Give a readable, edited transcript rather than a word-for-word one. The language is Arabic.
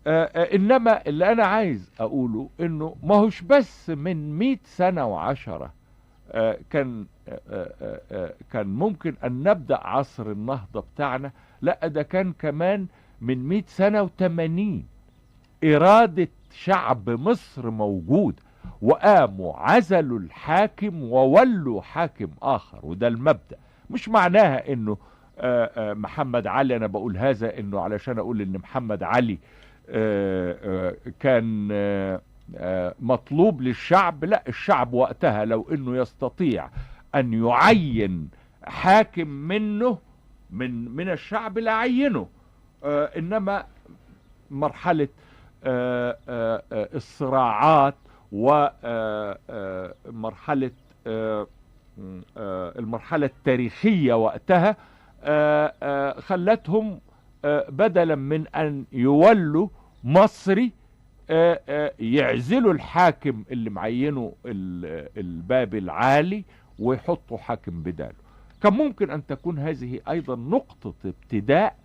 انما اللي انا عايز اقوله انه ما هوش بس من 100 سنة وعشرة كان ممكن ان نبدأ عصر النهضة بتاعنا. لا، ده كان كمان من 100 سنة و80 إرادة شعب مصر موجود، وقاموا عزلوا الحاكم وولوا حاكم آخر. وده المبدأ. مش معناها انه محمد علي، انا بقول هذا انه علشان اقول ان محمد علي كان مطلوب للشعب. لا، الشعب وقتها لو انه يستطيع ان يعين حاكم منه من الشعب لعينه. انما مرحلة الصراعات ومرحلة المرحلة التاريخية وقتها خلتهم بدلا من أن يولوا مصري يعزلوا الحاكم اللي معينه الباب العالي ويحطوا حاكم بداله. كان ممكن أن تكون هذه أيضا نقطة ابتداء